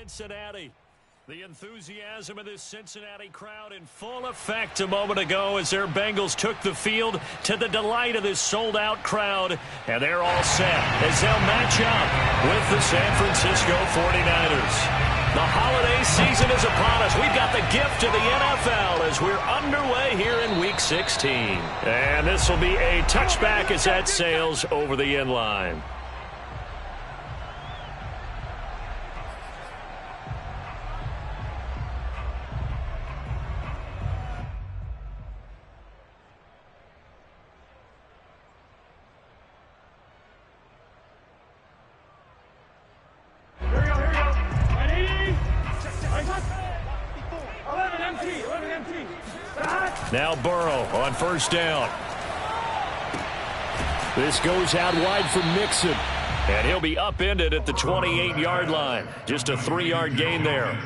Cincinnati. The enthusiasm of this Cincinnati crowd in full effect a moment ago as their Bengals took the field to the delight of this sold-out crowd. And they're all set as they'll match up with the San Francisco 49ers. The holiday season is upon us. We've got the gift of the NFL as we're underway here in Week 16. And this will be a touchback as that sails over the end line. Now Burrow on first down. This goes out wide for Mixon. And he'll be upended at the 28-yard line. Just a 3-yard gain there.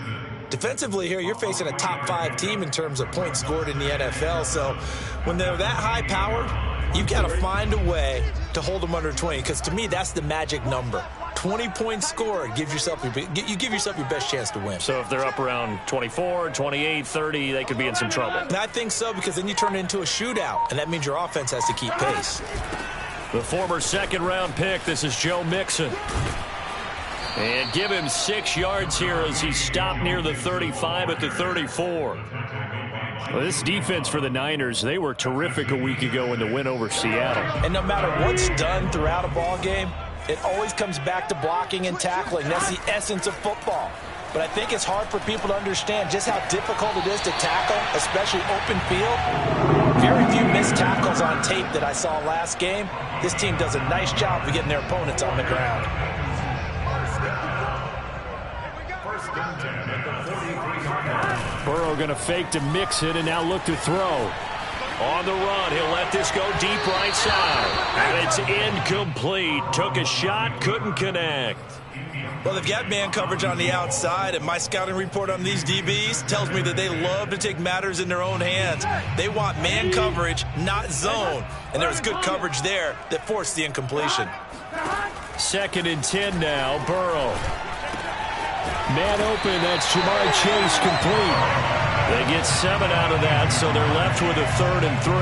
Defensively here, you're facing a top-5 team in terms of points scored in the NFL. So when they're that high-powered, you've got to find a way to hold them under 20. Because to me, that's the magic number. 20 points scored, you give yourself your best chance to win. So if they're up around 24, 28, 30, they could be in some trouble. And I think so, because then you turn it into a shootout, and that means your offense has to keep pace. The former second-round pick, this is Joe Mixon. And give him 6 yards here as he stopped near the 35 at the 34. Well, this defense for the Niners, they were terrific a week ago in the win over Seattle. And no matter what's done throughout a ball game, it always comes back to blocking and tackling. That's the essence of football. But I think it's hard for people to understand just how difficult it is to tackle, especially open field. Very few missed tackles on tape that I saw last game. This team does a nice job of getting their opponents on the ground. Burrow going to fake to Mixon and now look to throw. On the run, he'll let this go deep right side. And it's incomplete. Took a shot, couldn't connect. Well, they've got man coverage on the outside, and my scouting report on these DBs tells me that they love to take matters in their own hands. They want man coverage, not zone. And there was good coverage there that forced the incompletion. 2nd and 10 now, Burrow. Man open, that's Jamar Chase complete. They get 7 out of that, so they're left with a 3rd and 3.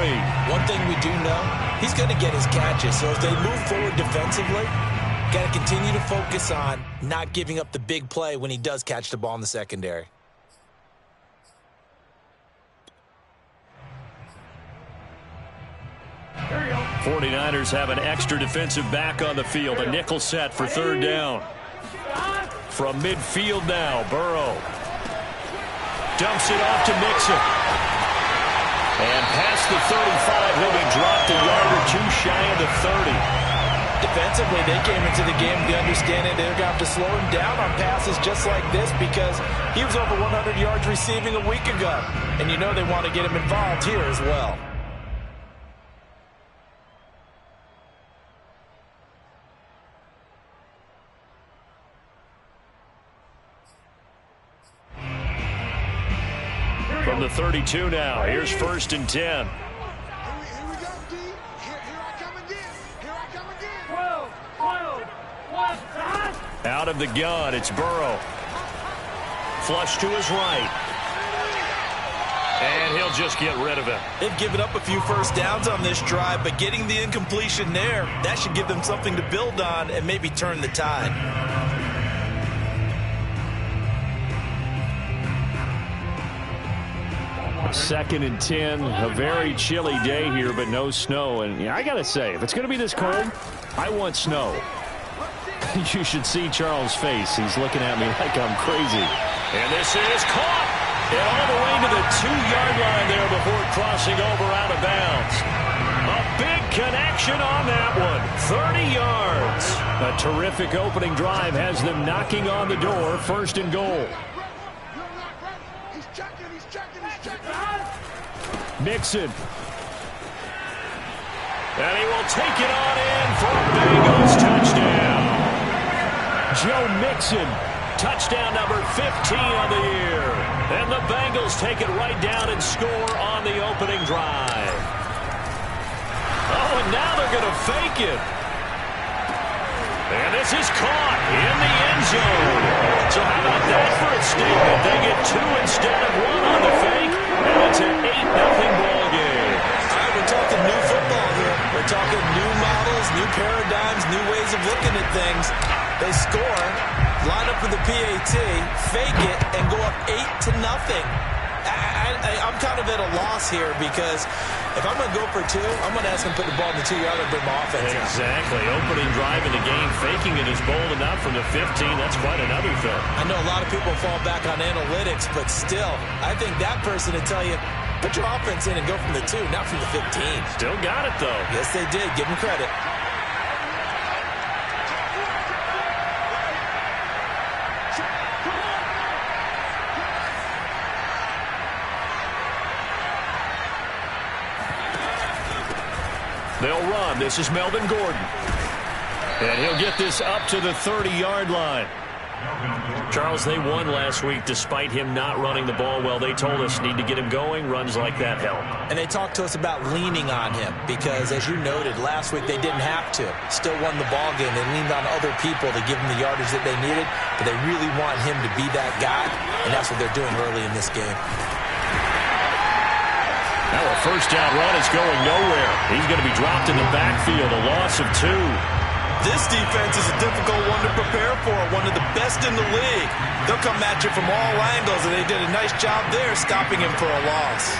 One thing we do know, he's going to get his catches. So as they move forward defensively, got to continue to focus on not giving up the big play when he does catch the ball in the secondary. There you go. 49ers have an extra defensive back on the field. A nickel set for 3rd down. From midfield now, Burrow. Dumps it off to Mixon. And past the 35, he'll be dropped a yard or 2 shy of the 30. Defensively, they came into the game with the understanding they're going to have to slow him down on passes just like this because he was over 100 yards receiving a week ago. And you know they want to get him involved here as well. From the 32 now, here's 1st and 10. Out of the gun, it's Burrow. Flush to his right. And he'll just get rid of it. They've given up a few first downs on this drive, but getting the incompletion there, that should give them something to build on and maybe turn the tide. 2nd and 10, a very chilly day here, but no snow. And I got to say, if it's going to be this cold, I want snow. You should see Charles' face. He's looking at me like I'm crazy. And this is caught. And all the way to the 2-yard line there before crossing over out of bounds. A big connection on that one. 30 yards. A terrific opening drive has them knocking on the door. 1st and goal. Mixon. And he will take it on in for a Bengals touchdown. Joe Mixon, touchdown number 15 on the year. And the Bengals take it right down and score on the opening drive. Oh, and now they're going to fake it. And this is caught in the end zone. So how about that stupid. They get 2 instead of 1 on the fake, and it's an 8-0 ball game. All right, we're talking new football here. We're talking new models, new paradigms, new ways of looking at things. They score, line up for the PAT, fake it, and go up 8-0. I'm kind of at a loss here because if I'm going to go for 2, I'm going to ask him to put the ball in the 2-yard and bring my offense out. Exactly. Opening drive of the game, faking it is bold enough from the 15. That's quite another thing. I know a lot of people fall back on analytics, but still, I think that person would tell you, put your offense in and go from the 2, not from the 15. Still got it, though. Yes, they did. Give them credit. They'll run. This is Melvin Gordon. And he'll get this up to the 30-yard line. Charles, they won last week despite him not running the ball well. They told us need to get him going. Runs like that help. And they talked to us about leaning on him because, as you noted, last week they didn't have to. Still won the ball game. They leaned on other people to give them the yardage that they needed, but they really want him to be that guy, and that's what they're doing early in this game. Now a first down run is going nowhere. He's going to be dropped in the backfield, a loss of 2. This defense is a difficult one to prepare for, one of the best in the league. They'll come at you from all angles, and they did a nice job there stopping him for a loss.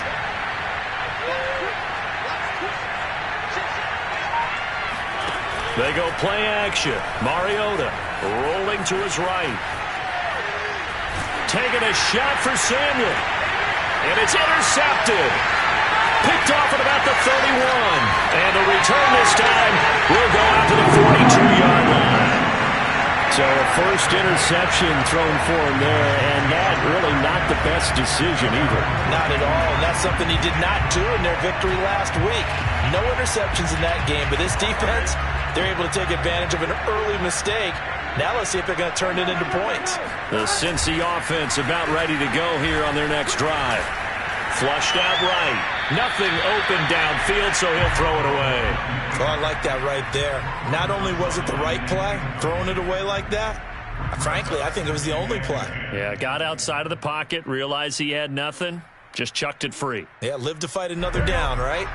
They go play action. Mariota rolling to his right. Taking a shot for Samuel. And it's intercepted. Picked off at about the 31. And the return this time will go out to the 42-yard line. So a first interception thrown for him there, and that really not the best decision either. Not at all, and that's something he did not do in their victory last week. No interceptions in that game, but this defense, they're able to take advantage of an early mistake. Now let's see if they're going to turn it into points. The Cincy offense about ready to go here on their next drive. Flushed out right. Nothing open downfield, so he'll throw it away. Oh, I like that right there. Not only was it the right play, throwing it away like that, frankly, I think it was the only play. Yeah, got outside of the pocket, realized he had nothing, just chucked it free. Yeah, live to fight another down, right?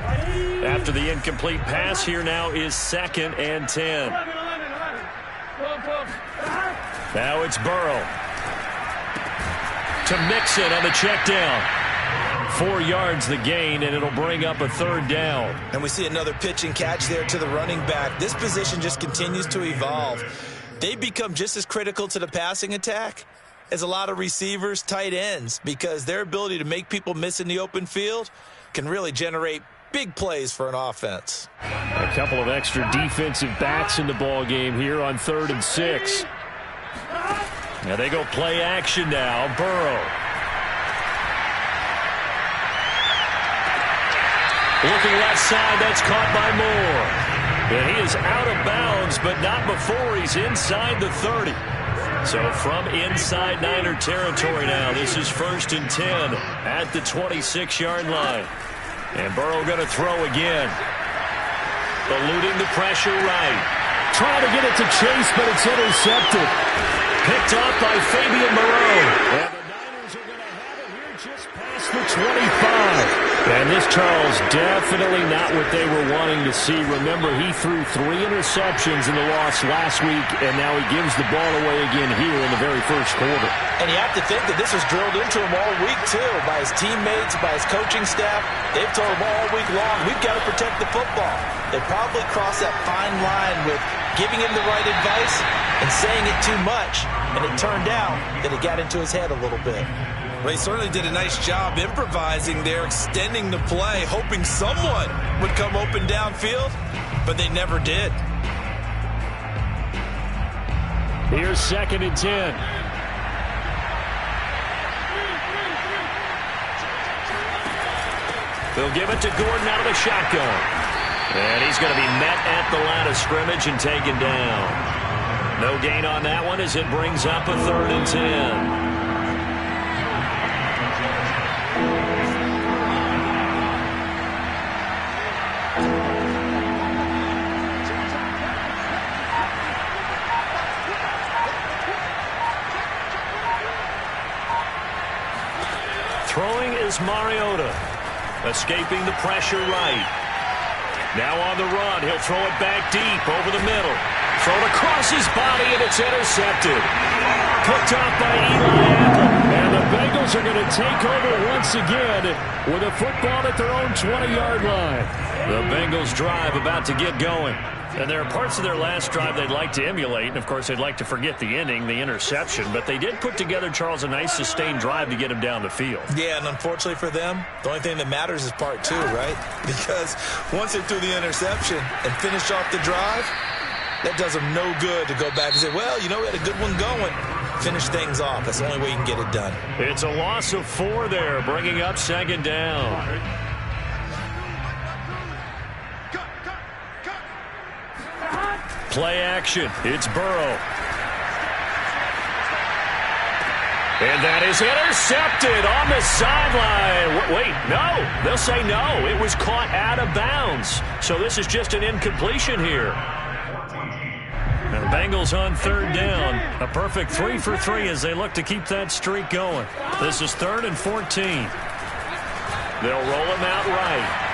After the incomplete pass, here now is 2nd and 10. Now it's Burrow. To Mixon on the check down. 4 yards the gain, and it'll bring up a 3rd down. And we see another pitch and catch there to the running back. This position just continues to evolve. They become just as critical to the passing attack as a lot of receivers, tight ends, because their ability to make people miss in the open field can really generate big plays for an offense. A couple of extra defensive backs in the ball game here on 3rd and 6. Now they go play action now. Burrow. Looking left side, that's caught by Moore. And he is out of bounds, but not before he's inside the 30. So from inside Niner territory now, this is 1st and 10 at the 26-yard line. And Burrow going to throw again. Eluding the pressure right. Trying to get it to Chase, but it's intercepted. Picked off by Fabian Moreau. And the Niners are going to have it here just past the 25. And this, Charles, definitely not what they were wanting to see. Remember, he threw 3 interceptions in the loss last week, and now he gives the ball away again here in the very first quarter. And you have to think that this was drilled into him all week, too, by his teammates, by his coaching staff. They've told him all week long, we've got to protect the football. They probably crossed that fine line with giving him the right advice and saying it too much, and it turned out that it got into his head a little bit. Well, he certainly did a nice job improvising there, extending the play, hoping someone would come open downfield, but they never did. Here's 2nd and 10. They'll give it to Gordon out of the shotgun. And he's going to be met at the line of scrimmage and taken down. No gain on that one as it brings up a 3rd and 10. Throwing is Mariota. Escaping the pressure right. Now on the run. He'll throw it back deep over the middle. Thrown across his body, and it's intercepted. Picked off by Eli Apple. And the Bengals are going to take over once again with a football at their own 20-yard line. The Bengals drive about to get going. And there are parts of their last drive they'd like to emulate. And, of course, they'd like to forget the ending, the interception. But they did put together, Charles, a nice sustained drive to get him down the field. Yeah, and unfortunately for them, the only thing that matters is part two, right? Because once they threw the interception and finished off the drive, that does them no good to go back and say, well, you know, we had a good one going. Finish things off. That's the only way you can get it done. It's a loss of 4 there, bringing up second down. Play action. It's Burrow. And that is intercepted on the sideline. Wait, no. They'll say no. It was caught out of bounds. So this is just an incompletion here. And the Bengals on third down. A perfect 3 for 3 as they look to keep that streak going. This is 3rd and 14. They'll roll him out right.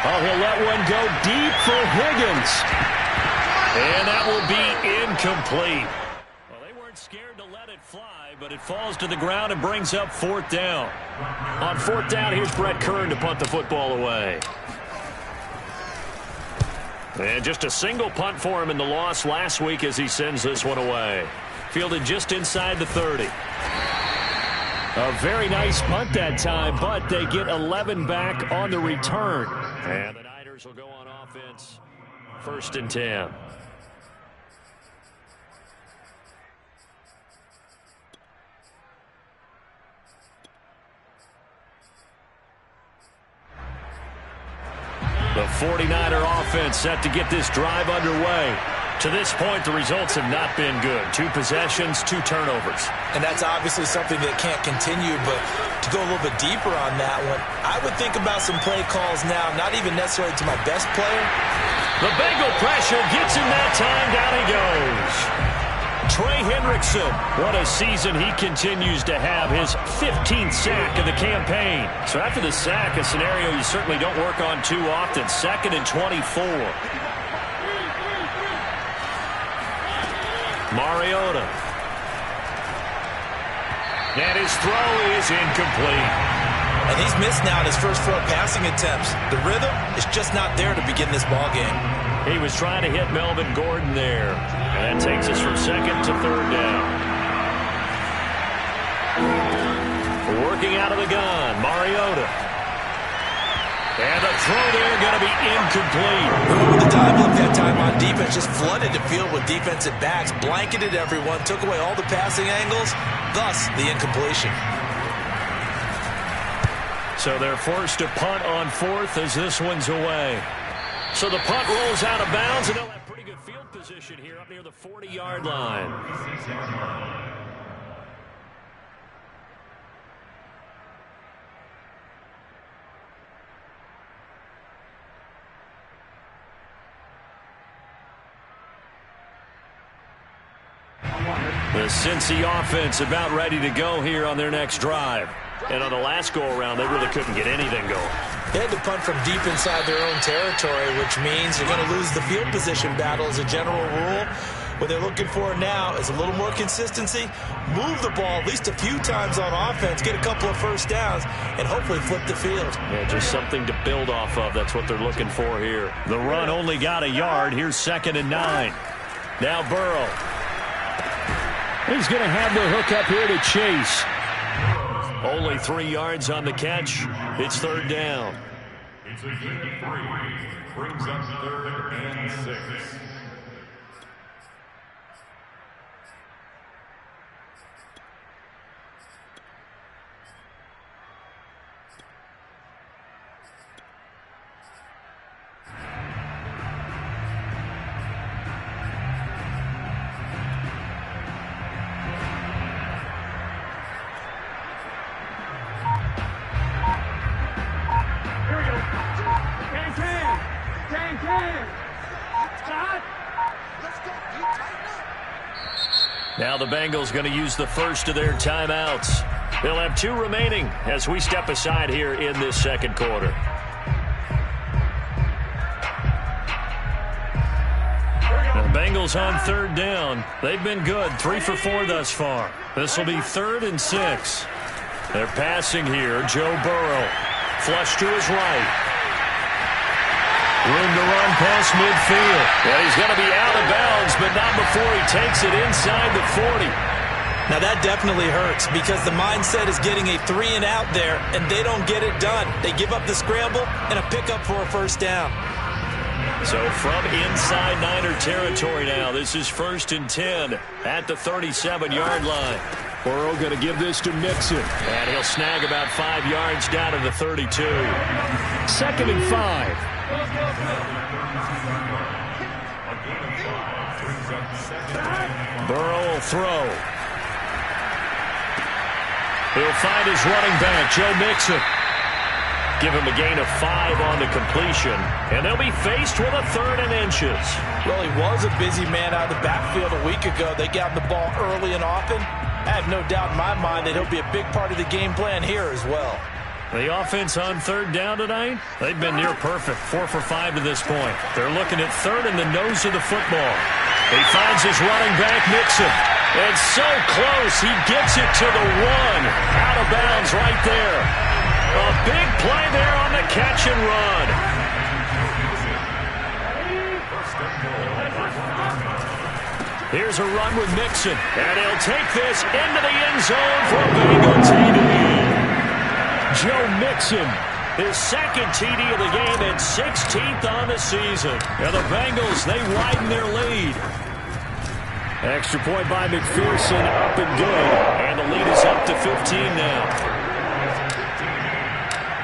Oh, he'll let one go deep for Higgins. And that will be incomplete. Well, they weren't scared to let it fly, but it falls to the ground and brings up 4th down. On 4th down, here's Brett Kern to punt the football away. And just a single punt for him in the loss last week as he sends this one away. Fielded just inside the 30. A very nice punt that time, but they get 11 back on the return. And the Niners will go on offense. 1st and 10. The 49er offense set to get this drive underway. To this point, the results have not been good. 2 possessions, 2 turnovers. And that's obviously something that can't continue, but to go a little bit deeper on that one, I would think about some play calls now, not even necessarily to my best player. The Bengal pressure gets him that time. Down he goes. Trey Hendrickson, what a season he continues to have. His 15th sack of the campaign. So after the sack, a scenario you certainly don't work on too often. 2nd and 24. Mariota. And his throw is incomplete. And he's missed now in his first 4 passing attempts. The rhythm is just not there to begin this ball game. He was trying to hit Melvin Gordon there. And that takes us from 2nd to 3rd down. Working out of the gun, Mariota. And the throw there going to be incomplete. The dive look that time on defense just flooded the field with defensive backs, blanketed everyone, took away all the passing angles, thus the incompletion. So they're forced to punt on 4th as this one's away. So the punt rolls out of bounds, and they'll have pretty good field position here up near the 40-yard line. The Cincy offense about ready to go here on their next drive. And on the last go-around, they really couldn't get anything going. They had to punt from deep inside their own territory, which means they're going to lose the field position battle as a general rule. What they're looking for now is a little more consistency, move the ball at least a few times on offense, get a couple of first downs, and hopefully flip the field. Yeah, just something to build off of. That's what they're looking for here. The run only got a yard. Here's 2nd and 9. Now Burrow. He's going to have the hook up here to Chase. Only 3 yards on the catch. It's 3rd down. It's a gain of 3. Brings up 3rd and 6. Now the Bengals going to use the first of their timeouts. They'll have 2 remaining as we step aside here in this second quarter. Now the Bengals on third down. They've been good, 3 for 4 thus far. This will be 3rd and 6. They're passing here. Joe Burrow, flush to his right. Room to run past midfield. Well, he's going to be out of bounds, but not before he takes it inside the 40. Now that definitely hurts because the mindset is getting a 3 and out there, and they don't get it done. They give up the scramble and a pickup for a first down. So from inside Niner territory now, this is 1st and 10 at the 37-yard line. Burrow going to give this to Mixon. And he'll snag about 5 yards down to the 32. 2nd and 5. Burrow will throw. He'll find his running back, Joe Mixon. Give him a gain of 5 on the completion. And they'll be faced with a 3rd and inches. Well, he was a busy man out of the backfield a week ago. They got the ball early and often. I have no doubt in my mind that he'll be a big part of the game plan here as well. The offense on 3rd down tonight, they've been near perfect, 4 for 5 to this point. They're looking at 3rd in the nose of the football. He finds his running back, Mixon. And so close, he gets it to the 1. Out of bounds right there. A big play there on the catch and run. Here's a run with Mixon. And he'll take this into the end zone for a Bengal TD. Joe Mixon, his 2nd TD of the game and 16th on the season. Now the Bengals, they widen their lead. Extra point by McPherson, up and good. And the lead is up to 15 now.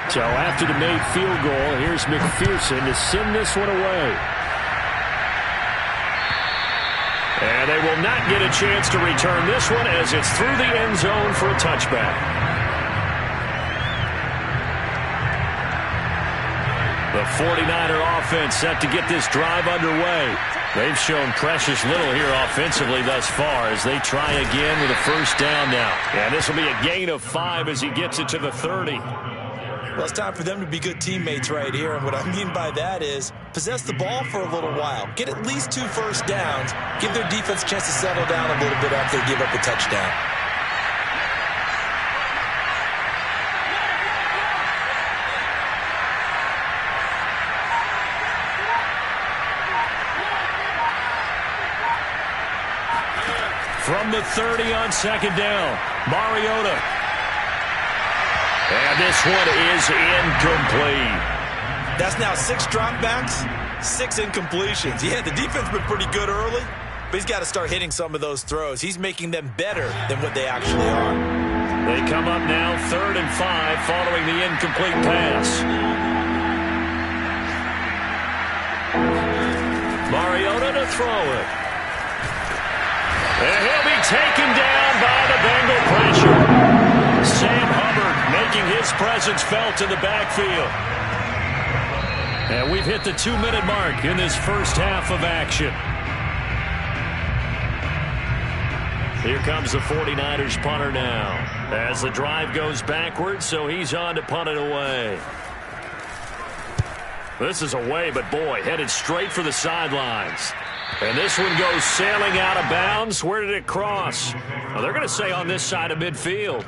So after the made field goal, here's McPherson to send this one away. And they will not get a chance to return this one as it's through the end zone for a touchback. The 49er offense set to get this drive underway. They've shown precious little here offensively thus far as they try again with a first down now. And this will be a gain of 5 as he gets it to the 30. Well, it's time for them to be good teammates right here. And what I mean by that is possess the ball for a little while. Get at least 2 first downs. Give their defense a chance to settle down a little bit after they give up a touchdown. From the 30 on 2nd down, Mariota. And this one is incomplete. That's now 6 dropbacks, 6 incompletions. Yeah, the defense been pretty good early, but he's got to start hitting some of those throws. He's making them better than what they actually are. They come up now 3rd and 5 following the incomplete pass. Mariota to throw it. And he'll be taken down by the Bengal pressure. Sam Hubbard making his presence felt in the backfield. And we've hit the 2-minute mark in this first half of action. Here comes the 49ers punter now. As the drive goes backwards, so he's on to punt it away. This is away, but boy, headed straight for the sidelines. And this one goes sailing out of bounds. Where did it cross? Well, they're going to say on this side of midfield.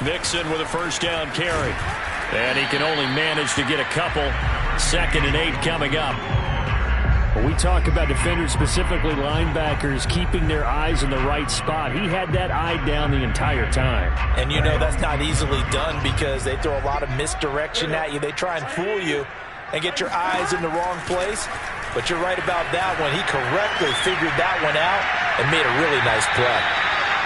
Mixon with a first down carry. And he can only manage to get a couple. 2nd and 8 coming up. When we talk about defenders, specifically linebackers, keeping their eyes in the right spot, he had that eye down the entire time. And you know that's not easily done because they throw a lot of misdirection at you. They try and fool you and get your eyes in the wrong place. But you're right about that one. He correctly figured that one out and made a really nice play.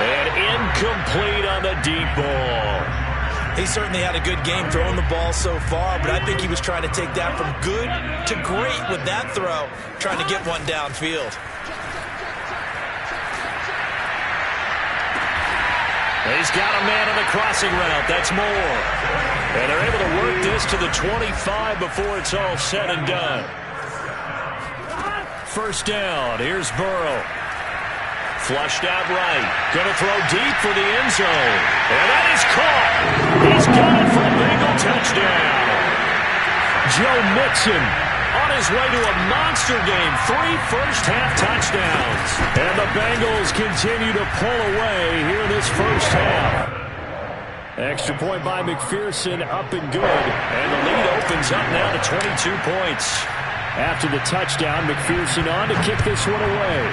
And incomplete on the deep ball. He certainly had a good game throwing the ball so far, but I think he was trying to take that from good to great with that throw, trying to get one downfield. He's got a man on the crossing route. That's Moore. And they're able to work this to the 25 before it's all said and done. First down. Here's Burrow. Flushed out right. Going to throw deep for the end zone. And that is caught. He's got it for a Bengal touchdown. Joe Mixon on his way to a monster game. 3 first-half touchdowns. And the Bengals continue to pull away here in this first half. Extra point by McPherson, up and good. And the lead opens up now to 22 points. After the touchdown, McPherson on to kick this one away.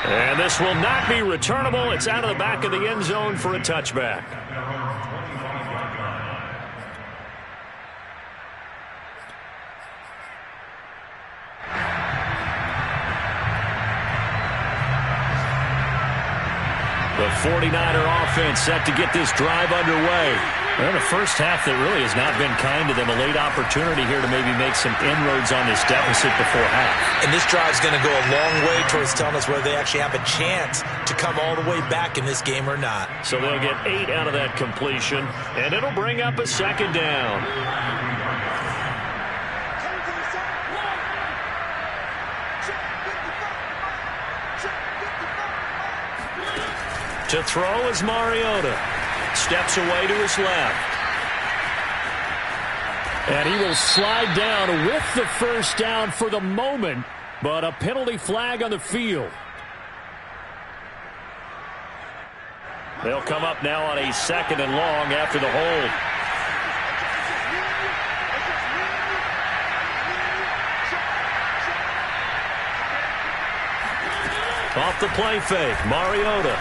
And this will not be returnable. It's out of the back of the end zone for a touchback. The 49er offense set to get this drive underway. Well, the first half that really has not been kind to them. A late opportunity here to maybe make some inroads on this deficit before half. And this drive's going to go a long way towards telling us whether they actually have a chance to come all the way back in this game or not. So they'll get 8 out of that completion, and it'll bring up a second down. To throw is Mariota. Steps away to his left. And he will slide down with the first down for the moment, but a penalty flag on the field. They'll come up now on a 2nd and long after the hold. Off the play fake, Mariota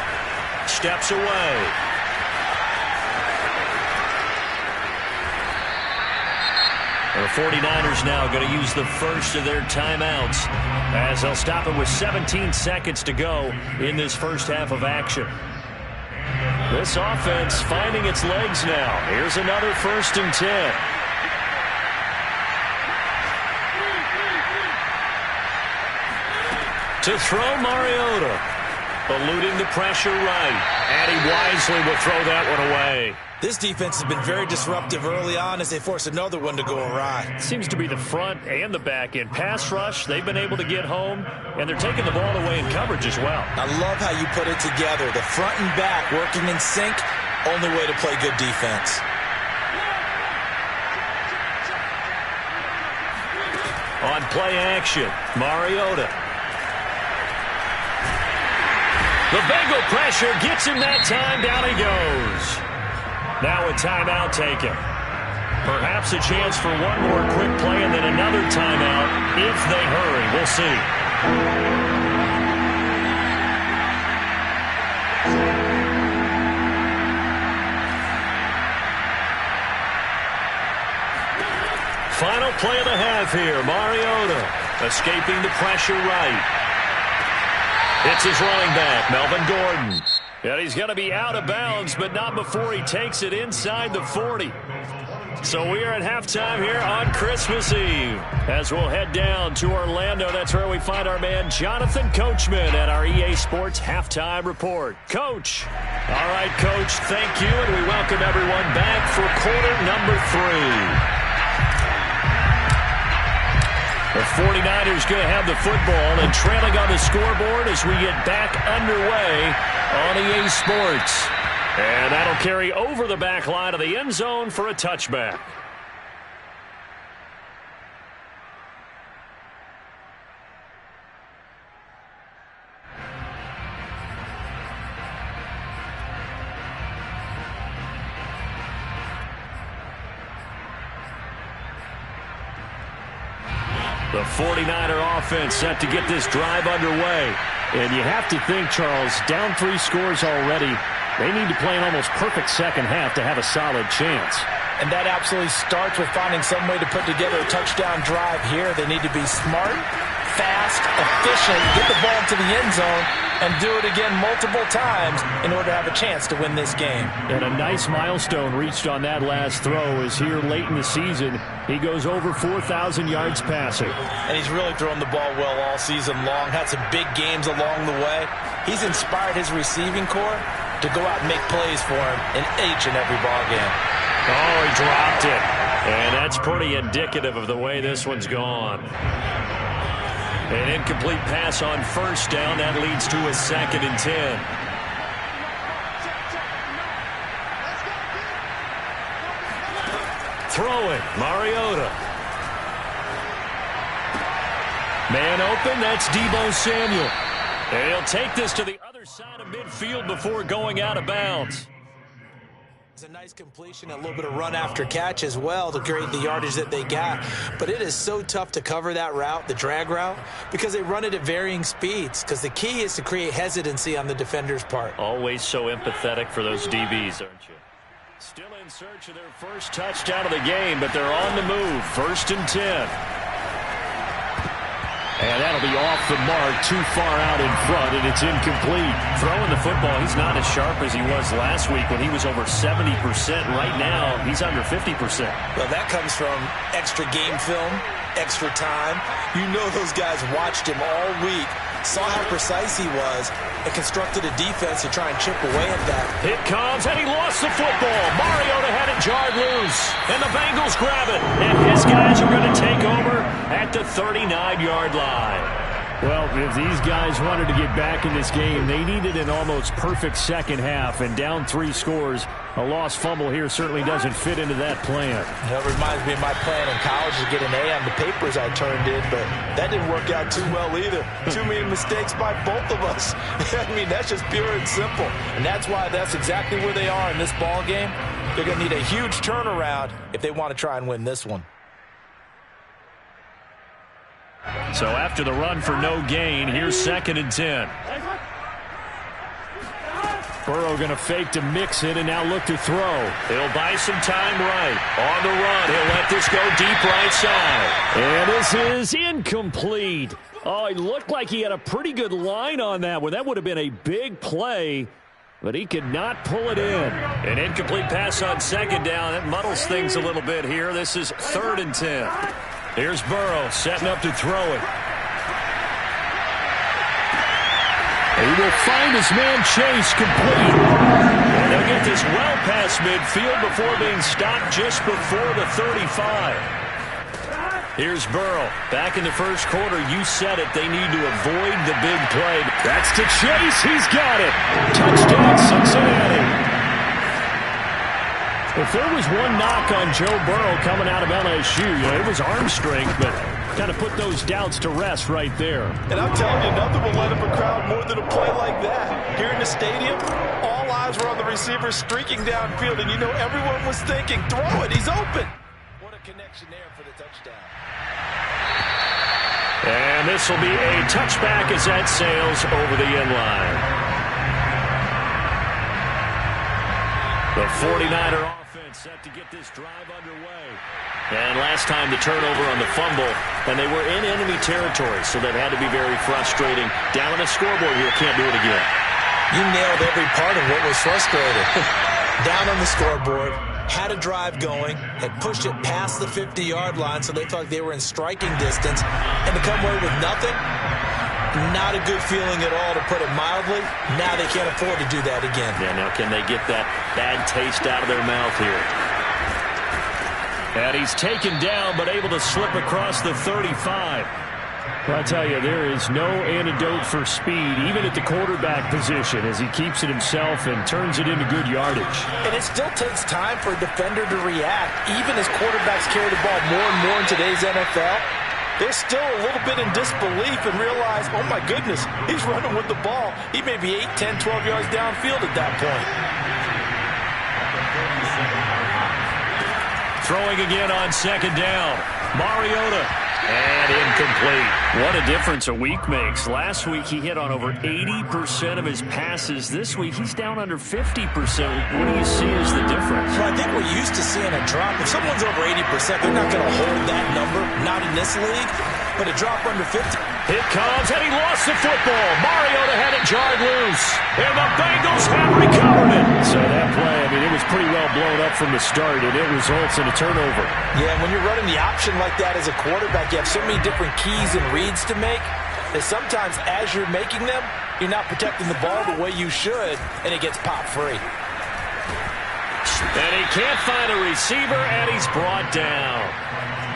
steps away. The 49ers now going to use the first of their timeouts as they'll stop it with 17 seconds to go in this first half of action. This offense finding its legs now. Here's another 1st and 10. To throw Mariota. Eluding the pressure right. And he wisely will throw that one away. This defense has been very disruptive early on as they force another one to go awry. Seems to be the front and the back end. Pass rush, they've been able to get home, and they're taking the ball away in coverage as well. I love how you put it together. The front and back working in sync, only way to play good defense. On play action, Mariota. The Bengal pressure gets him that time. Down he goes. Now a timeout taken. Perhaps a chance for one more quick play and then another timeout if they hurry. We'll see. Final play of the half here. Mariota escaping the pressure right. It's his running back, Melvin Gordon. And he's going to be out of bounds, but not before he takes it inside the 40. So we are at halftime here on Christmas Eve. As we'll head down to Orlando, that's where we find our man Jonathan Coachman at our EA Sports Halftime Report. Coach. All right, Coach, thank you, and we welcome everyone back for quarter number 3. The 49ers going to have the football and trailing on the scoreboard as we get back underway on EA Sports. And that'll carry over the back line of the end zone for a touchback. The 49er offense set to get this drive underway. And you have to think, Charles, down 3 scores already, they need to play an almost perfect second half to have a solid chance. And that absolutely starts with finding some way to put together a touchdown drive here. They need to be smart, fast, efficient, get the ball to the end zone, and do it again multiple times in order to have a chance to win this game. And a nice milestone reached on that last throw is here late in the season. He goes over 4,000 yards passing. And he's really thrown the ball well all season long, had some big games along the way. He's inspired his receiving corps to go out and make plays for him in each and every ball game. Oh, he dropped it. And that's pretty indicative of the way this one's gone. An incomplete pass on first down. That leads to a 2nd and 10. Throwing, Mariota. Man open, that's Deebo Samuel. And he'll take this to the other side of midfield before going out of bounds. It's a nice completion, a little bit of run after catch as well to create the yardage that they got. But it is so tough to cover that route, the drag route, because they run it at varying speeds. Because the key is to create hesitancy on the defender's part. Always so empathetic for those DBs, aren't you? Still in search of their first touchdown of the game, but they're on the move. 1st and 10. And that'll be off the mark, too far out in front, and it's incomplete. Throwing the football, he's not as sharp as he was last week when he was over 70%. Right now, he's under 50%. Well, that comes from extra game film, extra time. You know those guys watched him all week, saw how precise he was, and constructed a defense to try and chip away at that. It comes, and he lost the football. Mariota had it jarred loose, and the Bengals grab it. And his guys are going to take over at the 39-yard line. Well, if these guys wanted to get back in this game, they needed an almost perfect second half, and down 3 scores. A lost fumble here certainly doesn't fit into that plan. That reminds me of my plan in college to get an A on the papers I turned in, but that didn't work out too well either. Too many mistakes by both of us. I mean, that's just pure and simple. And that's why that's exactly where they are in this ball game. They're going to need a huge turnaround if they want to try and win this one. So after the run for no gain, here's 2nd and 10. Burrow going to fake to mix it and now look to throw. He'll buy some time right. On the run, he'll let this go deep right side. And this is incomplete. Oh, it looked like he had a pretty good line on that one. That would have been a big play, but he could not pull it in. An incomplete pass on 2nd down. That muddles things a little bit here. This is 3rd and 10. Here's Burrow setting up to throw it. He will find his man Chase complete. And they'll get this well past midfield before being stopped just before the 35. Here's Burrow. Back in the first quarter, you said it. They need to avoid the big play. That's to Chase. He's got it. Touchdown, Cincinnati. If there was one knock on Joe Burrow coming out of LSU, it was arm strength, but kind of put those doubts to rest right there. And I'm telling you, nothing will light up a crowd more than a play like that. Here in the stadium, all eyes were on the receiver streaking downfield, and you know everyone was thinking, throw it, he's open. What a connection there for the touchdown. And this will be a touchback as that sails over the end line. The 49er offense set to get this drive underway. And last time the turnover on the fumble, and they were in enemy territory, so that had to be very frustrating. Down on the scoreboard here, can't do it again. You nailed every part of what was frustrating. Down on the scoreboard, had a drive going, had pushed it past the 50-yard line, so they thought they were in striking distance, and to come away with nothing, not a good feeling at all, to put it mildly. Now they can't afford to do that again. Yeah, now can they get that bad taste out of their mouth here? And he's taken down, but able to slip across the 35. Well, I tell you, there is no antidote for speed, even at the quarterback position, as he keeps it himself and turns it into good yardage. And it still takes time for a defender to react. Even as quarterbacks carry the ball more and more in today's NFL, they're still a little bit in disbelief and realize, oh my goodness, he's running with the ball. He may be 8, 10, 12 yards downfield at that point. Throwing again on 2nd down. Mariota. And incomplete. What a difference a week makes. Last week he hit on over 80% of his passes. This week he's down under 50%. What do you see as the difference? Well, I think we're used to seeing a drop. If someone's over 80%, they're not going to hold that number. Not in this league. but a drop under 50. It comes, and he lost the football. Mariota had it jarred loose, and the Bengals have recovered it. So that play, I mean, it was pretty well blown up from the start, and it results in a turnover. Yeah, when you're running the option like that as a quarterback, you have so many different keys and reads to make that sometimes as you're making them, you're not protecting the ball the way you should, and it gets popped free. And he can't find a receiver, and he's brought down.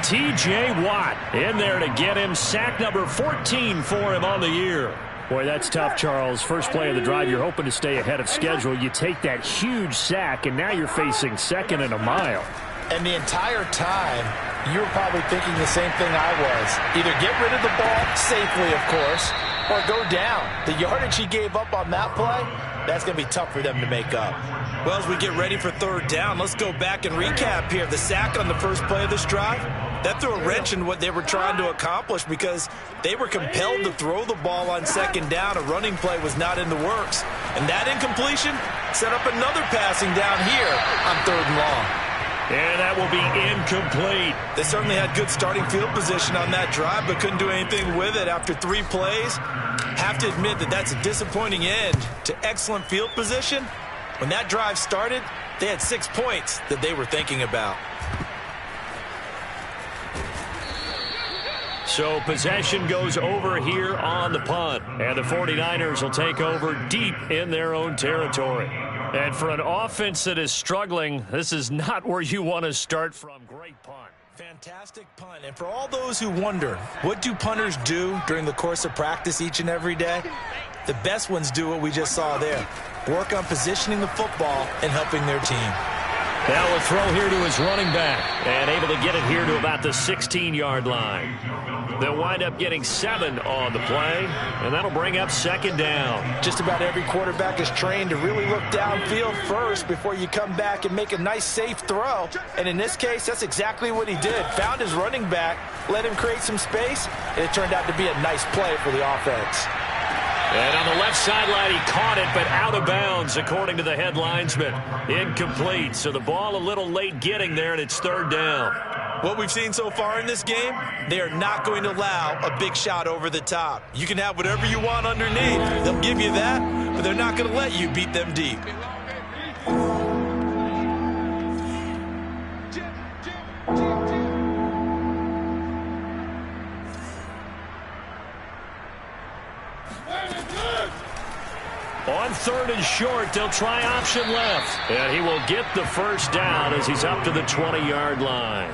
T.J. Watt in there to get him. Sack number 14 for him on the year. Boy, that's tough, Charles. First play of the drive, you're hoping to stay ahead of schedule. You take that huge sack, and now you're facing second and a mile. And the entire time, you were probably thinking the same thing I was. Either get rid of the ball, safely, of course, or go down. The yardage he gave up on that play, that's going to be tough for them to make up. Well, as we get ready for third down, let's go back and recap here. The sack on the first play of this drive, that threw a wrench in what they were trying to accomplish because they were compelled to throw the ball on second down. A running play was not in the works. And that incompletion set up another passing down here on third and long. And that will be incomplete. They certainly had good starting field position on that drive, but couldn't do anything with it after 3 plays. Have to admit that that's a disappointing end to excellent field position. When that drive started, they had 6 points that they were thinking about. So possession goes over here on the punt. And the 49ers will take over deep in their own territory. And for an offense that is struggling, this is not where you want to start from. Great punt. Fantastic punt. And for all those who wonder, what do punters do during the course of practice each and every day? The best ones do what we just saw there. Work on positioning the football and helping their team. Now a throw here to his running back. And able to get it here to about the 16-yard line. They'll wind up getting 7 on the play, and that'll bring up second down. Just about every quarterback is trained to really look downfield first before you come back and make a nice, safe throw. And in this case, that's exactly what he did. Found his running back, let him create some space, and it turned out to be a nice play for the offense. And on the left sideline, he caught it, but out of bounds, according to the head linesman. Incomplete, so the ball a little late getting there, and it's third down. What we've seen so far in this game, they are not going to allow a big shot over the top. You can have whatever you want underneath. They'll give you that, but they're not going to let you beat them deep. On third and short, they'll try option left. And he will get the first down as he's up to the 20-yard line.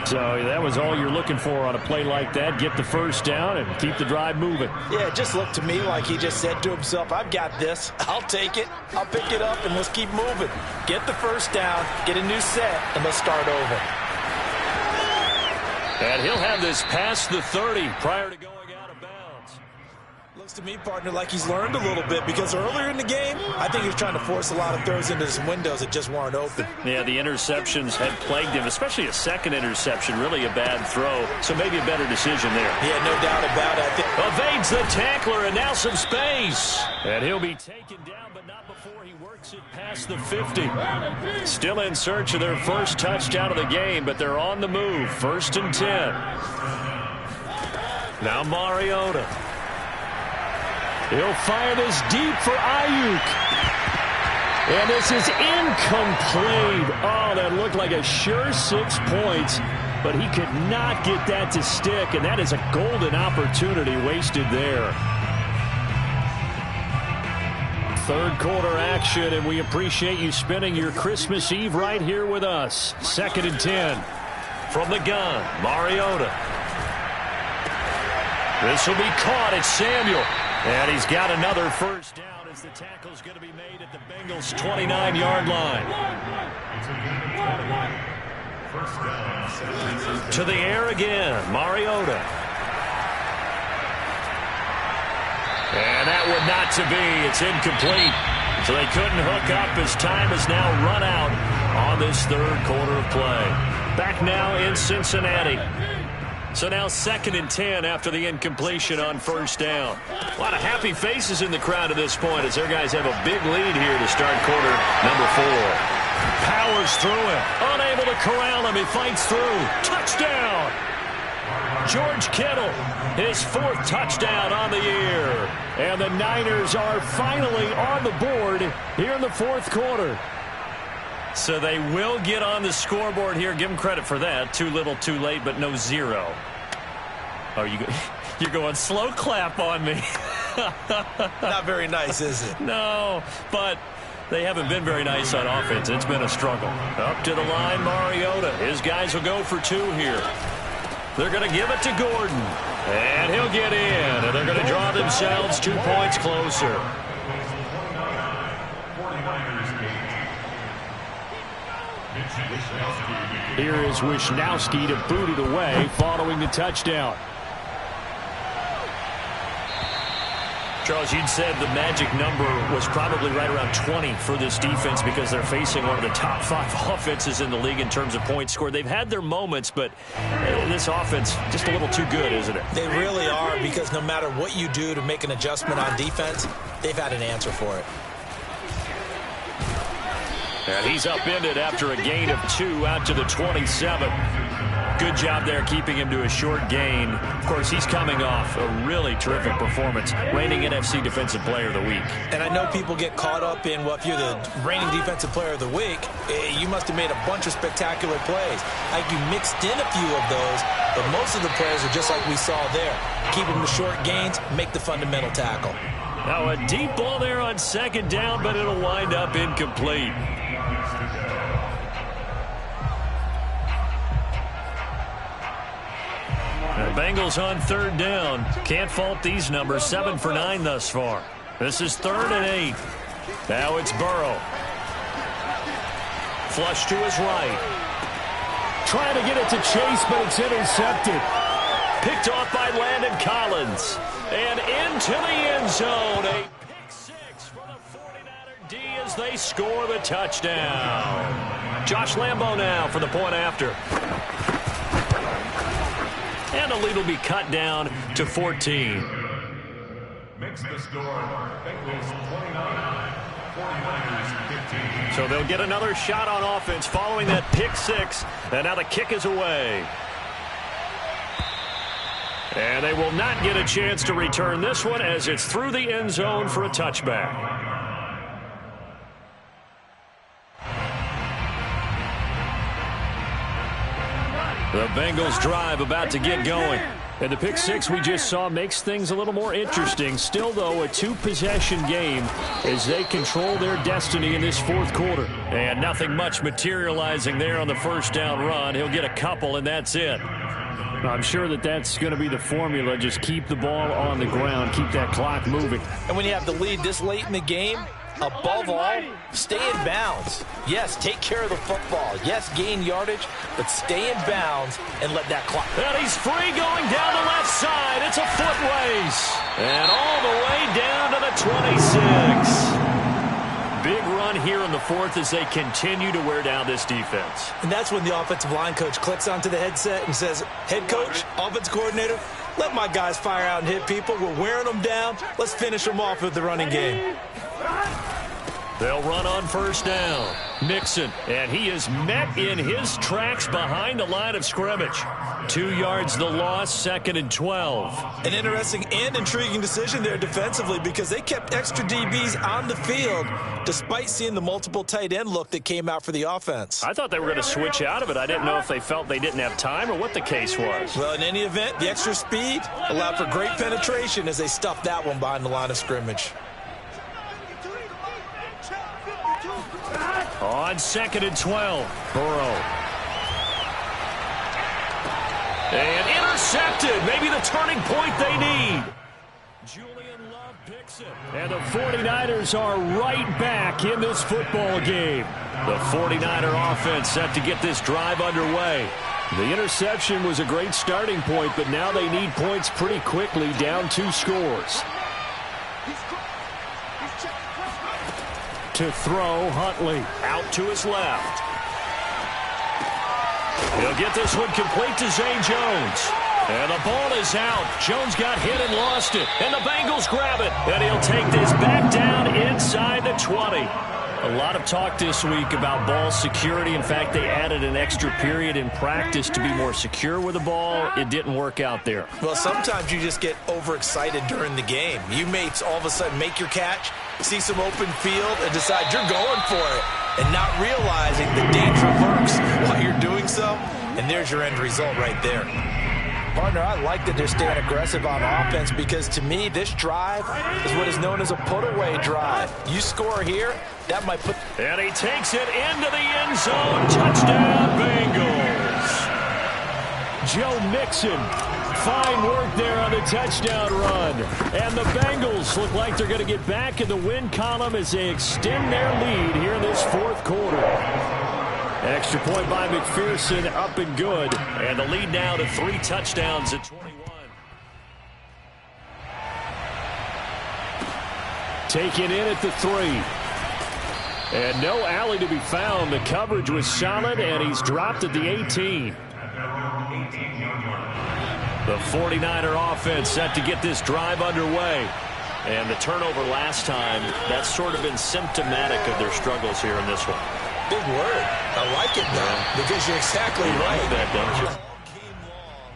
So that was all you're looking for on a play like that. Get the first down and keep the drive moving. Yeah, it just looked to me like he just said to himself, I've got this. I'll take it. I'll pick it up, and let's keep moving. Get the first down, get a new set, and let's start over. And he'll have this past the 30 prior to going out of bounds. Looks to me, partner, like he's learned a little bit because earlier in the game, I think he was trying to force a lot of throws into some windows that just weren't open. Yeah, the interceptions had plagued him, especially a second interception, really a bad throw. So maybe a better decision there. Yeah, no doubt about it. Evades the tackler, and now some space. And he'll be taken down, but not before he works it past the 50. Still in search of their first touchdown of the game, but they're on the move. 1st and 10. Now Mariota. He'll fire this deep for Ayuk. And this is incomplete. Oh, that looked like a sure 6 points, but he could not get that to stick, and that is a golden opportunity wasted there. Third quarter action, and we appreciate you spending your Christmas Eve right here with us. 2nd and 10 from the gun, Mariota. This will be caught. It's Samuel. And he's got another first down as the tackle's going to be made at the Bengals' 29-yard line. To the air again, Mariota. And that one not to be. It's incomplete. So they couldn't hook up as time has now run out on this third quarter of play. Back now in Cincinnati. So now 2nd and 10 after the incompletion on first down. A lot of happy faces in the crowd at this point as their guys have a big lead here to start quarter number 4. Powers through him. Unable to corral him. He fights through. Touchdown. George Kittle, his 4th touchdown on the year. And the Niners are finally on the board here in the 4th quarter. So they will get on the scoreboard here. Give them credit for that. Too little, too late, but no 0. Oh, you're going slow clap on me. Not very nice, is it? No, but they haven't been very nice on offense. It's been a struggle. Up to the line, Mariota. His guys will go for 2 here. They're going to give it to Gordon. And he'll get in. And they're going to draw themselves 2 points closer. Here is Wisnowski to boot it away following the touchdown. Charles, you'd said the magic number was probably right around 20 for this defense because they're facing one of the top 5 offenses in the league in terms of points scored. They've had their moments, but this offense just a little too good, isn't it? They really are, because no matter what you do to make an adjustment on defense, they've had an answer for it. And he's upended after a gain of 2 out to the 27. Good job there keeping him to a short gain. Of course, he's coming off a really terrific performance, reigning NFC Defensive Player of the Week. And I know people get caught up in, well, if you're the reigning Defensive Player of the Week, you must have made a bunch of spectacular plays. Like, you mixed in a few of those, but most of the plays are just like we saw there. Keep them to short gains, make the fundamental tackle. Now a deep ball there on 2nd down, but it'll wind up incomplete. The Bengals on 3rd down. Can't fault these numbers. 7 for 9 thus far. This is 3rd and 8. Now it's Burrow. Flush to his right. Trying to get it to Chase, but it's intercepted. Picked off by Landon Collins. And into the end zone. A pick 6 for the 49er D as they score the touchdown. Josh Lambo now for the point after. And the lead will be cut down to 14. Makes the score Bengals 29, 49ers 15. So they'll get another shot on offense following that pick 6. And now the kick is away. And they will not get a chance to return this one as it's through the end zone for a touchback. The Bengals drive about to get going. And the pick 6 we just saw makes things a little more interesting. Still, though, a 2-possession game as they control their destiny in this 4th quarter. And nothing much materializing there on the 1st down run. He'll get a couple, and that's it. I'm sure that's going to be the formula. Just keep the ball on the ground. Keep that clock moving. And when you have the lead this late in the game, above all, stay in bounds. Yes, take care of the football. Yes, gain yardage, but stay in bounds and let that clock. And he's free going down the left side. It's a foot race. And all the way down to the 26. Big run here in the 4th as they continue to wear down this defense. And that's when the offensive line coach clicks onto the headset and says, head coach, offense coordinator, let my guys fire out and hit people. We're wearing them down. Let's finish them off with the running game. They'll run on 1st down. Mixon, and he is met in his tracks behind the line of scrimmage. 2 yards the loss, 2nd and 12. An interesting and intriguing decision there defensively because they kept extra DBs on the field despite seeing the multiple tight end look that came out for the offense. I thought they were going to switch out of it. I didn't know if they felt they didn't have time or what the case was. Well, in any event, the extra speed allowed for great penetration as they stuffed that one behind the line of scrimmage. On 2nd and 12, Burrow. And intercepted. Maybe the turning point they need. Julian Love picks it. And the 49ers are right back in this football game. The 49er offense set to get this drive underway. The interception was a great starting point, but now they need points pretty quickly, down 2 scores. To throw, Huntley. Out to his left. He'll get this one complete to Zay Jones. And the ball is out. Jones got hit and lost it. And the Bengals grab it. And he'll take this back down inside the 20. A lot of talk this week about ball security. In fact, they added an extra period in practice to be more secure with the ball. It didn't work out there. Well, sometimes you just get overexcited during the game. You may all of a sudden make your catch, see some open field, and decide you're going for it, and not realizing the danger lurks while you're doing so. And there's your end result right there. Partner, I like that they're staying aggressive on offense because, to me, this drive is what is known as a put-away drive. You score here, that might put... And he takes it into the end zone. Touchdown, Bengals. Joe Mixon. Fine work there on the touchdown run. And the Bengals look like they're going to get back in the win column as they extend their lead here in this fourth quarter. Extra point by McPherson, up and good. And the lead now to 3 touchdowns at 21. Taken in at the 3. And no alley to be found. The coverage was solid, and he's dropped at the 18. The 49er offense set to get this drive underway. And the turnover last time, that's sort of been symptomatic of their struggles here in this one. Big word. I like it, though, because you're exactly right. That, don't you? Game long,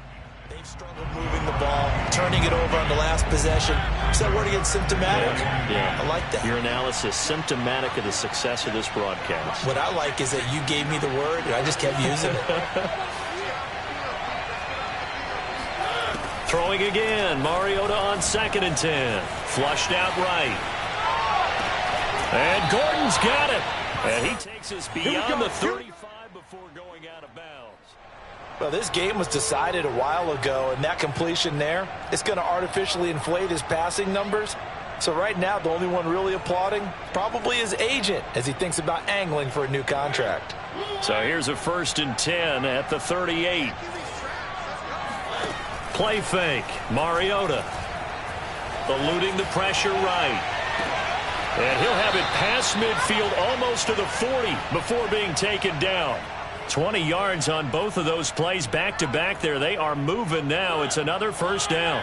they've struggled moving the ball, turning it over on the last possession. Is that word again, symptomatic? Yeah. I like that. Your analysis, symptomatic of the success of this broadcast. What I like is that you gave me the word, and I just kept using it. Throwing again. Mariota on 2nd and 10. Flushed out right. And Gordon's got it. And he takes us beyond the 35 before going out of bounds. Well, this game was decided a while ago, and that completion there is going to artificially inflate his passing numbers. So right now, the only one really applauding probably his agent as he thinks about angling for a new contract. So here's a 1st and 10 at the 38. Play fake. Mariota eluding the pressure right. And he'll have it past midfield almost to the 40 before being taken down. 20 yards on both of those plays back-to-back there. They are moving now. It's another 1st down.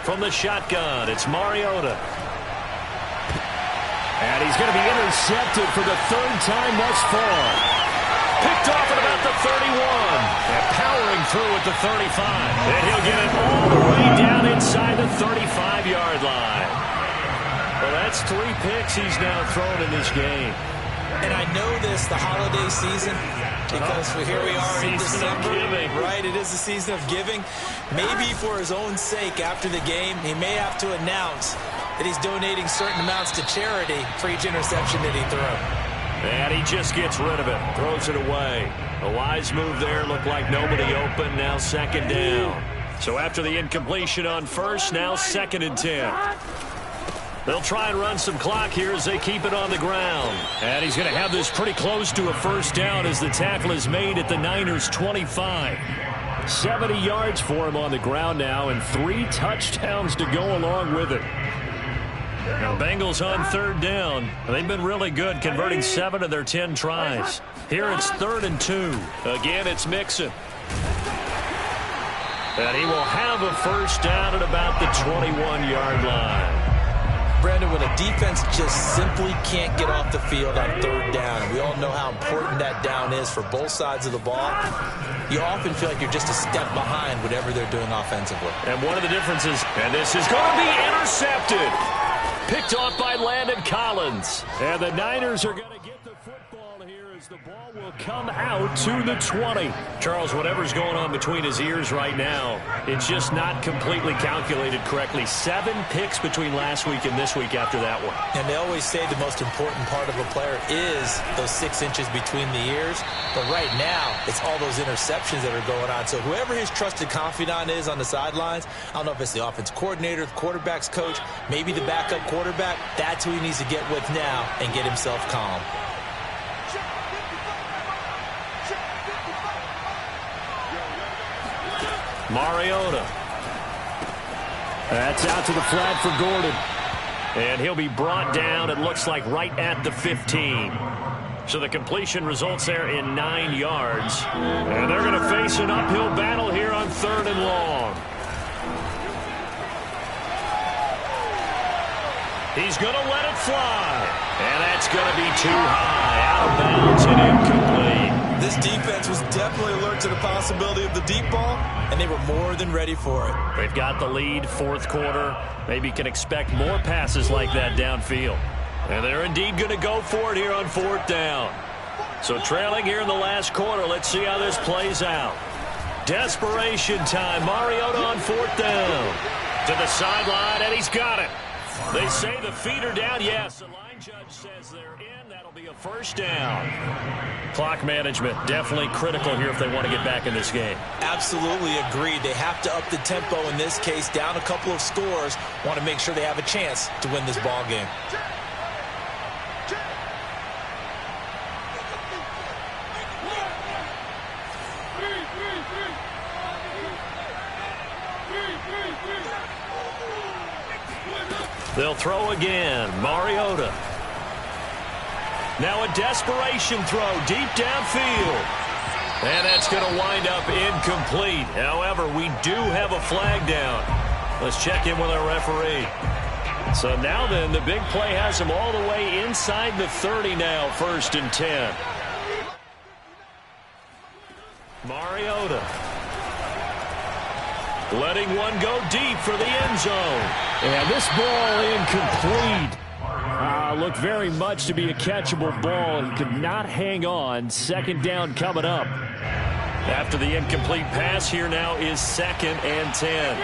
From the shotgun, it's Mariota. And he's going to be intercepted for the 3rd time thus far. Picked off at about the 31. And powering through at the 35. And he'll get it all the way down inside the 35-yard line. Well, that's 3 picks he's now thrown in this game. And I know this, the holiday season, because here we are in December. Right, it is the season of giving. Maybe for his own sake after the game, he may have to announce that he's donating certain amounts to charity for each interception that he threw. And he just gets rid of it, throws it away. A wise move there, looked like nobody open, now 2nd down. So after the incompletion on 1st, now 2nd and 10. They'll try and run some clock here as they keep it on the ground. And he's going to have this pretty close to a 1st down as the tackle is made at the Niners' 25. 70 yards for him on the ground now, and 3 touchdowns to go along with it. Now, Bengals on 3rd down. They've been really good, converting 7 of their 10 tries. Here it's 3rd and 2. Again, it's Mixon. And he will have a 1st down at about the 21-yard line. Brandon, when a defense just simply can't get off the field on 3rd down, and we all know how important that down is for both sides of the ball, you often feel like you're just a step behind whatever they're doing offensively. And one of the differences, and this is going to be intercepted. Picked off by Landon Collins. And the Niners are going to get the football here as the ball will come out to the 20. Charles, whatever's going on between his ears right now, it's just not completely calculated correctly. 7 picks between last week and this week after that one. And they always say the most important part of a player is those 6 inches between the ears. But right now, it's all those interceptions that are going on. So whoever his trusted confidant is on the sidelines, I don't know if it's the offense coordinator, the quarterback's coach, maybe the backup quarterback, that's who he needs to get with now and get himself calm. Mariota. That's out to the flat for Gordon. And he'll be brought down, it looks like, right at the 15. So the completion results there in 9 yards. And they're going to face an uphill battle here on 3rd and long. He's going to let it fly. And that's going to be too high. Out of bounds and incomplete. This defense was definitely alert to the possibility of the deep ball, and they were more than ready for it. They've got the lead, fourth quarter. Maybe can expect more passes like that downfield. And they're indeed going to go for it here on fourth down. So trailing here in the last quarter, let's see how this plays out. Desperation time. Mariota on fourth down. To the sideline, and he's got it. They say the feet are down. Yes, the line judge says they're in. That'll be a first down. Clock management definitely critical here if they want to get back in this game. Absolutely agreed. They have to up the tempo in this case, down a couple of scores. Want to make sure they have a chance to win this ball game. They'll throw again. Mariota. Now a desperation throw deep downfield. And that's going to wind up incomplete. However, we do have a flag down. Let's check in with our referee. So now then, the big play has him all the way inside the 30 now, 1st and 10. Mariota. Letting one go deep for the end zone. And this ball incomplete. Looked very much to be a catchable ball. He could not hang on. Second down coming up. After the incomplete pass, here now is 2nd and 10.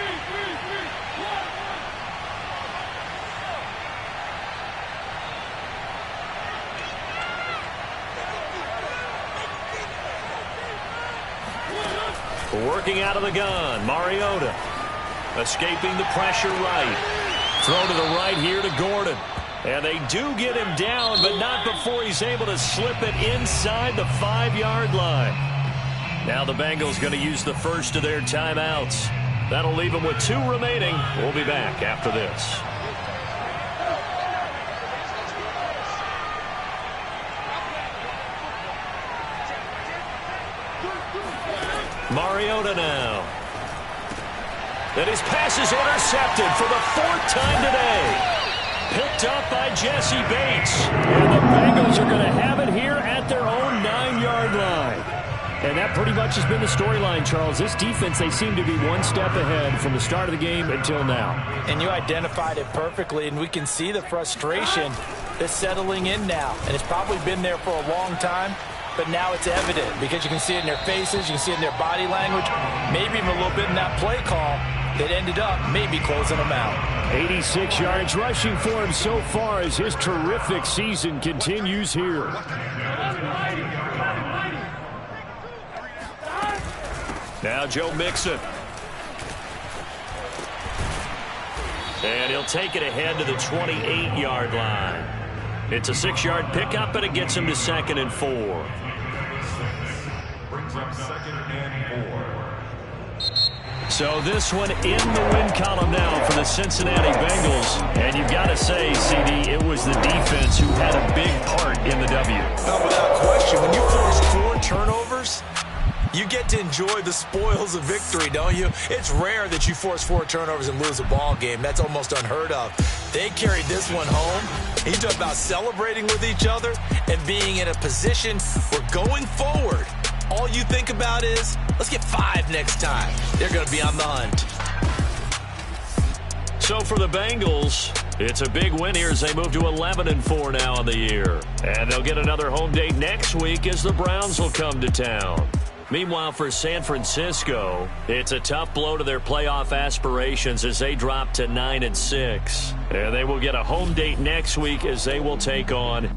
Working out of the gun, Mariota. Escaping the pressure right. Throw to the right here to Gordon. And they do get him down, but not before he's able to slip it inside the 5-yard line. Now the Bengals going to use the first of their timeouts. That'll leave them with 2 remaining. We'll be back after this. Mariota now. And his pass is intercepted for the 4th time today. Picked up by Jesse Bates. And the Bengals are going to have it here at their own 9-yard line. And that pretty much has been the storyline, Charles. This defense, they seem to be one step ahead from the start of the game until now. And you identified it perfectly, and we can see the frustration that's settling in now. And it's probably been there for a long time, but now it's evident because you can see it in their faces, you can see it in their body language, maybe even a little bit in that play call that ended up maybe closing them out. 86 yards rushing for him so far as his terrific season continues here. Now Joe Mixon. And he'll take it ahead to the 28-yard line. It's a 6-yard pickup, and it gets him to 2nd and 4. Brings up 2nd and 4. So this one in the win column now for the Cincinnati Bengals. And you've got to say, CD, it was the defense who had a big part in the W. No, without question. When you force 4 turnovers, you get to enjoy the spoils of victory, don't you? It's rare that you force 4 turnovers and lose a ball game. That's almost unheard of. They carried this one home. You talk about celebrating with each other and being in a position where going forward, all you think about is, let's get 5 next time. They're going to be on the hunt. So for the Bengals, it's a big win here as they move to 11-4 now on the year. And they'll get another home date next week as the Browns will come to town. Meanwhile, for San Francisco, it's a tough blow to their playoff aspirations as they drop to 9-6. And they will get a home date next week as they will take on